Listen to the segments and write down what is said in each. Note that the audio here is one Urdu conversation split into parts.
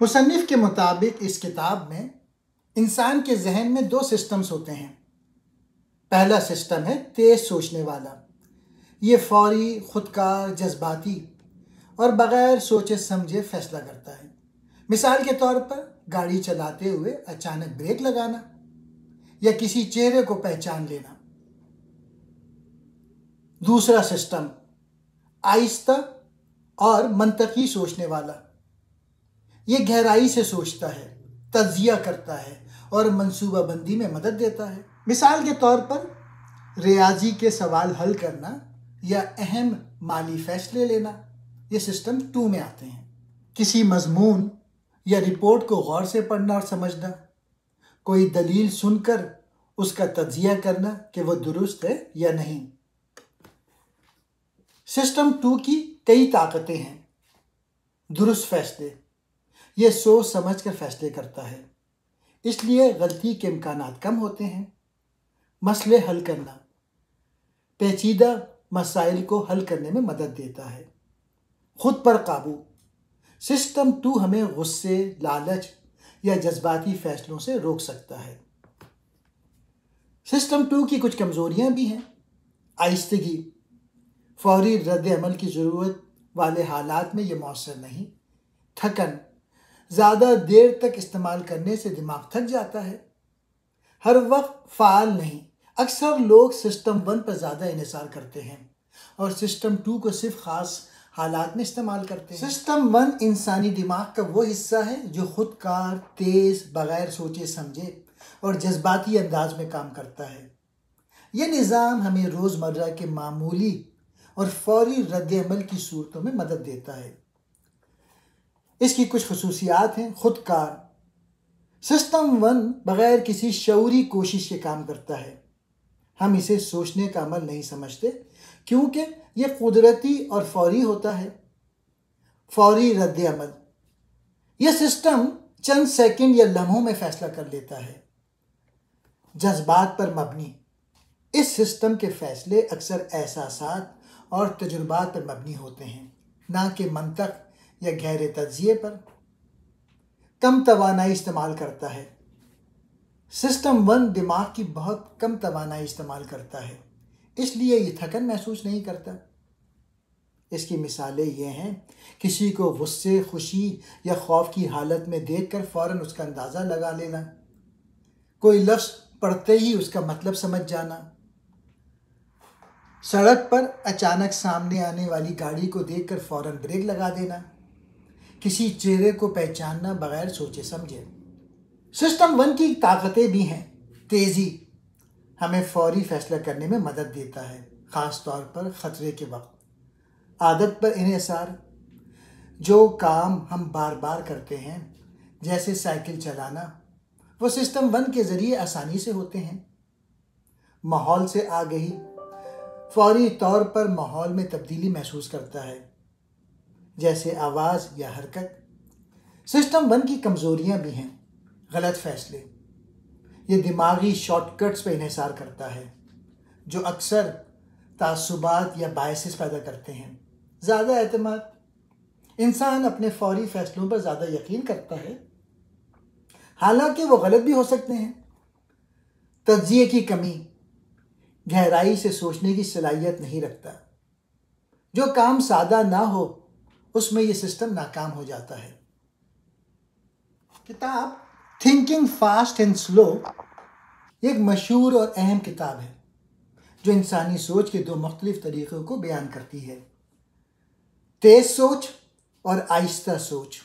مصنف کے مطابق اس کتاب میں انسان کے ذہن میں 2 سسٹمز ہوتے ہیں۔ پہلا سسٹم ہے تیز سوچنے والا۔ یہ فوری، خودکار، جذباتی اور بغیر سوچے سمجھے فیصلہ کرتا ہے۔ مثال کے طور پر گاڑی چلاتے ہوئے اچانک بریک لگانا یا کسی چہرے کو پہچان لینا۔ دوسرا سسٹم آہستہ اور منطقی سوچنے والا۔ یہ گہرائی سے سوچتا ہے، تجزیہ کرتا ہے اور منصوبہ بندی میں مدد دیتا ہے۔ مثال کے طور پر ریاضی کے سوال حل کرنا یا اہم مالی فیصلے لینا، یہ سسٹم 2 میں آتے ہیں۔ کسی مضمون یا رپورٹ کو غور سے پڑھنا اور سمجھنا، کوئی دلیل سن کر اس کا تجزیہ کرنا کہ وہ درست ہے یا نہیں۔ سسٹم 2 کی کئی طاقتیں ہیں۔ درست فیصلے، یہ سوچ سمجھ کر فیصلے کرتا ہے، اس لیے غلطی کے امکانات کم ہوتے ہیں۔ مسئلے حل کرنا، پیچیدہ مسائل کو حل کرنے میں مدد دیتا ہے۔ خود پر قابو، سسٹم 2 ہمیں غصے، لالچ یا جذباتی فیصلوں سے روک سکتا ہے۔ سسٹم 2 کی کچھ کمزوریاں بھی ہیں۔ آہستگی، فوری رد عمل کی ضرورت والے حالات میں یہ مؤثر نہیں۔ تھکن، زیادہ دیر تک استعمال کرنے سے دماغ تھک جاتا ہے۔ ہر وقت فعال نہیں، اکثر لوگ سسٹم 1 پر زیادہ انحصار کرتے ہیں اور سسٹم 2 کو صرف خاص حالات میں استعمال کرتے ہیں۔ سسٹم 1 انسانی دماغ کا وہ حصہ ہے جو خودکار، تیز، بغیر سوچے سمجھے اور جذباتی انداز میں کام کرتا ہے۔ یہ نظام ہمیں روزمرہ کے معمولی اور فوری رد عمل کی صورتوں میں مدد دیتا ہے۔ اس کی کچھ خصوصیات ہیں۔ خودکار، سسٹم 1 بغیر کسی شعوری کوشش کے کام کرتا ہے۔ ہم اسے سوچنے کا عمل نہیں سمجھتے کیونکہ یہ قدرتی اور فوری ہوتا ہے۔ فوری رد عمل، یہ سسٹم چند سیکنڈ یا لمحوں میں فیصلہ کر لیتا ہے۔ جذبات پر مبنی، اس سسٹم کے فیصلے اکثر احساسات اور تجربات پر مبنی ہوتے ہیں، نہ کہ منطق یا گہرے تجزیے پر۔ کم توانائی استعمال کرتا ہے، سسٹم 1 دماغ کی بہت کم توانائی استعمال کرتا ہے، اس لیے یہ تھکن محسوس نہیں کرتا۔ اس کی مثالیں یہ ہیں: کسی کو غصے، خوشی یا خوف کی حالت میں دیکھ کر فوراً اس کا اندازہ لگا لینا، کوئی لفظ پڑھتے ہی اس کا مطلب سمجھ جانا، سڑک پر اچانک سامنے آنے والی گاڑی کو دیکھ کر فوراً بریک لگا دینا، کسی چہرے کو پہچاننا بغیر سوچے سمجھے۔ سسٹم 1 کی طاقتیں بھی ہیں۔ تیزی، ہمیں فوری فیصلہ کرنے میں مدد دیتا ہے، خاص طور پر خطرے کے وقت۔ عادت پر انحصار، جو کام ہم بار بار کرتے ہیں جیسے سائیکل چلانا، وہ سسٹم 1 کے ذریعے آسانی سے ہوتے ہیں۔ ماحول سے آگہی، فوری طور پر ماحول میں تبدیلی محسوس کرتا ہے، جیسے آواز یا حرکت۔ سسٹم 1 کی کمزوریاں بھی ہیں۔ غلط فیصلے، یہ دماغی شارٹ کٹس پہ انحصار کرتا ہے، جو اکثر تعصبات یا باعث پیدا کرتے ہیں۔ زیادہ اعتماد، انسان اپنے فوری فیصلوں پر زیادہ یقین کرتا ہے، حالانکہ وہ غلط بھی ہو سکتے ہیں۔ تجزیے کی کمی، گہرائی سے سوچنے کی صلاحیت نہیں رکھتا۔ جو کام سادہ نہ ہو اس میں یہ سسٹم ناکام ہو جاتا ہے۔ کتاب تھنکنگ فاسٹ اینڈ سلو ایک مشہور اور اہم کتاب ہے جو انسانی سوچ کے 2 مختلف طریقوں کو بیان کرتی ہے: تیز سوچ اور آہستہ سوچ۔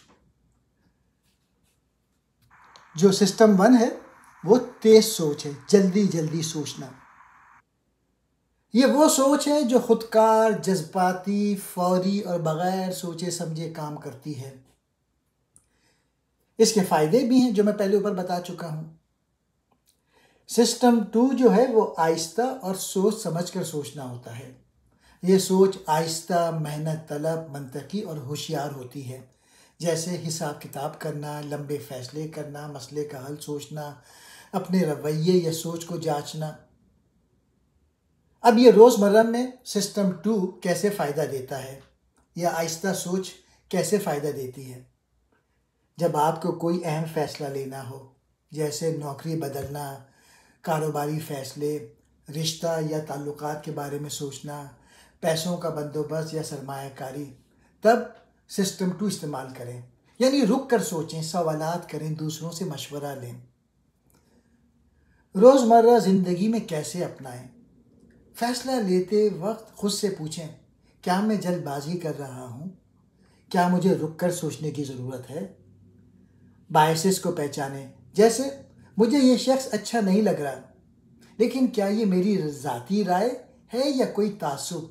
جو سسٹم 1 ہے وہ تیز سوچ ہے، جلدی سوچنا۔ یہ وہ سوچ ہے جو خودکار، جذباتی، فوری اور بغیر سوچے سمجھے کام کرتی ہے۔ اس کے فائدے بھی ہیں جو میں پہلے اوپر بتا چکا ہوں۔ سسٹم 2 جو ہے وہ آہستہ اور سوچ سمجھ کر سوچنا ہوتا ہے۔ یہ سوچ آہستہ، محنت طلب، منطقی اور ہوشیار ہوتی ہے، جیسے حساب کتاب کرنا، لمبے فیصلے کرنا، مسئلے کا حل سوچنا، اپنے رویے یا سوچ کو جانچنا۔ اب یہ روزمرہ میں سسٹم 2 کیسے فائدہ دیتا ہے یا آہستہ سوچ کیسے فائدہ دیتی ہے، جب آپ کو کوئی اہم فیصلہ لینا ہو، جیسے نوکری بدلنا، کاروباری فیصلے، رشتہ یا تعلقات کے بارے میں سوچنا، پیسوں کا بندوبست یا سرمایہ کاری، تب سسٹم 2 استعمال کریں۔ یعنی رک کر سوچیں، سوالات کریں، دوسروں سے مشورہ لیں۔ روزمرہ زندگی میں کیسے اپنائیں؟ فیصلہ لیتے وقت خود سے پوچھیں، کیا میں جلد بازی کر رہا ہوں؟ کیا مجھے رک کر سوچنے کی ضرورت ہے؟ بائسز کو پہچانیں، جیسے مجھے یہ شخص اچھا نہیں لگ رہا، لیکن کیا یہ میری ذاتی رائے ہے یا کوئی تعصب؟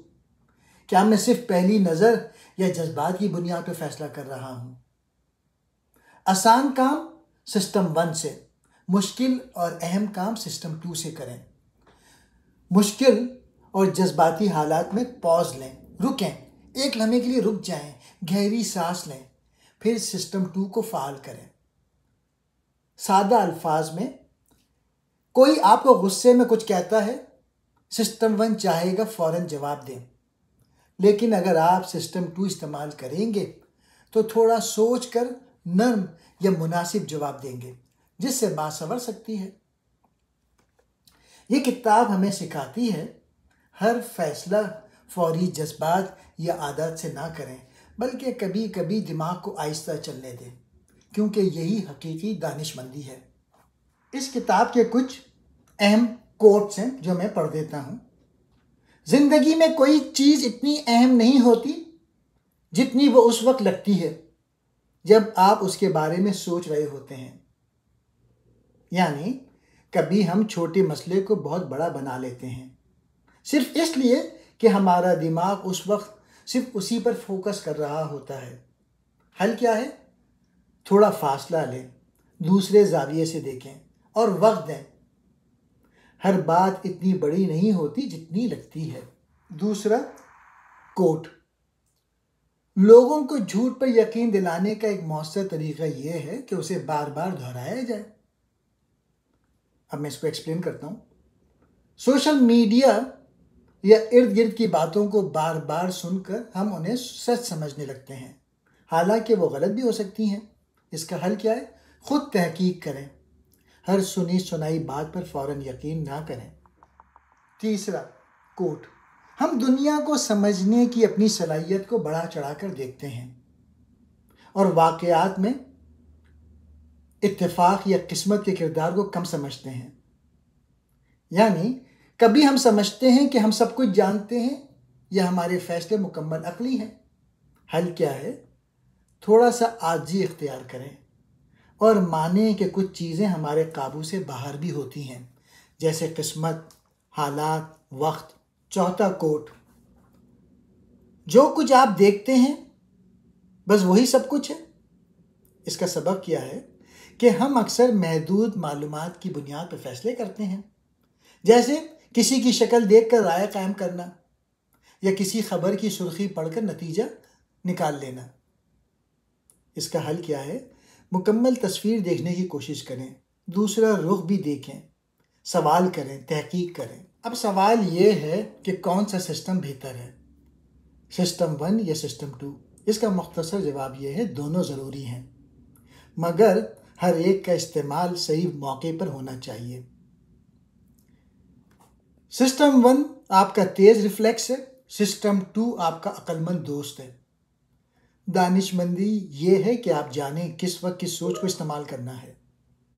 کیا میں صرف پہلی نظر یا جذبات کی بنیاد پر فیصلہ کر رہا ہوں؟ آسان کام سسٹم 1 سے، مشکل اور اہم کام سسٹم 2 سے کریں۔ مشکل اور جذباتی حالات میں پاز لیں، رکیں، ایک لمحے کے لیے رک جائیں، گہری سانس لیں، پھر سسٹم 2 کو فعال کریں۔ سادہ الفاظ میں، کوئی آپ کو غصے میں کچھ کہتا ہے، سسٹم 1 چاہے گا فوراً جواب دیں، لیکن اگر آپ سسٹم 2 استعمال کریں گے تو تھوڑا سوچ کر نرم یا مناسب جواب دیں گے، جس سے بات سنور سکتی ہے۔ یہ کتاب ہمیں سکھاتی ہے ہر فیصلہ فوری جذبات یا عادات سے نہ کریں، بلکہ کبھی کبھی دماغ کو آہستہ چلنے دیں، کیونکہ یہی حقیقی دانش مندی ہے۔ اس کتاب کے کچھ اہم کوٹس ہیں جو میں پڑھ دیتا ہوں۔ زندگی میں کوئی چیز اتنی اہم نہیں ہوتی جتنی وہ اس وقت لگتی ہے جب آپ اس کے بارے میں سوچ رہے ہوتے ہیں۔ یعنی کبھی ہم چھوٹے مسئلے کو بہت بڑا بنا لیتے ہیں، صرف اس لیے کہ ہمارا دماغ اس وقت صرف اسی پر فوکس کر رہا ہوتا ہے۔ حل کیا ہے؟ تھوڑا فاصلہ لیں، دوسرے زاویے سے دیکھیں اور وقت دیں۔ ہر بات اتنی بڑی نہیں ہوتی جتنی لگتی ہے۔ دوسرا کوٹ، لوگوں کو جھوٹ پر یقین دلانے کا ایک مؤثر طریقہ یہ ہے کہ اسے بار بار دہرایا جائے۔ اب میں اس کو ایکسپلین کرتا ہوں۔ سوشل میڈیا یا ارد گرد کی باتوں کو بار بار سن کر ہم انہیں سچ سمجھنے لگتے ہیں، حالانکہ وہ غلط بھی ہو سکتی ہیں۔ اس کا حل کیا ہے؟ خود تحقیق کریں، ہر سنی سنائی بات پر فوراً یقین نہ کریں۔ تیسرا کوٹ، ہم دنیا کو سمجھنے کی اپنی صلاحیت کو بڑھا چڑھا کر دیکھتے ہیں اور واقعات میں اتفاق یا قسمت کے کردار کو کم سمجھتے ہیں۔ یعنی کبھی ہم سمجھتے ہیں کہ ہم سب کچھ جانتے ہیں یا ہمارے فیصلے مکمل عقلی ہیں۔ حل کیا ہے؟ تھوڑا سا عاجزی اختیار کریں اور مانیں کہ کچھ چیزیں ہمارے قابو سے باہر بھی ہوتی ہیں، جیسے قسمت، حالات، وقت۔ چوتھا کوٹ، جو کچھ آپ دیکھتے ہیں بس وہی سب کچھ ہے۔ اس کا سبب کیا ہے کہ ہم اکثر محدود معلومات کی بنیاد پر فیصلے کرتے ہیں، جیسے کسی کی شکل دیکھ کر رائے قائم کرنا یا کسی خبر کی سرخی پڑھ کر نتیجہ نکال لینا۔ اس کا حل کیا ہے؟ مکمل تصویر دیکھنے کی کوشش کریں، دوسرا رخ بھی دیکھیں، سوال کریں، تحقیق کریں۔ اب سوال یہ ہے کہ کون سا سسٹم بہتر ہے، سسٹم 1 یا سسٹم 2؟ اس کا مختصر جواب یہ ہے، دونوں ضروری ہیں، مگر ہر ایک کا استعمال صحیح موقع پر ہونا چاہیے۔ سسٹم 1 آپ کا تیز ریفلیکس ہے، سسٹم 2 آپ کا عقل مند دوست ہے۔ دانش مندی یہ ہے کہ آپ جانیں کس وقت کس سوچ کو استعمال کرنا ہے۔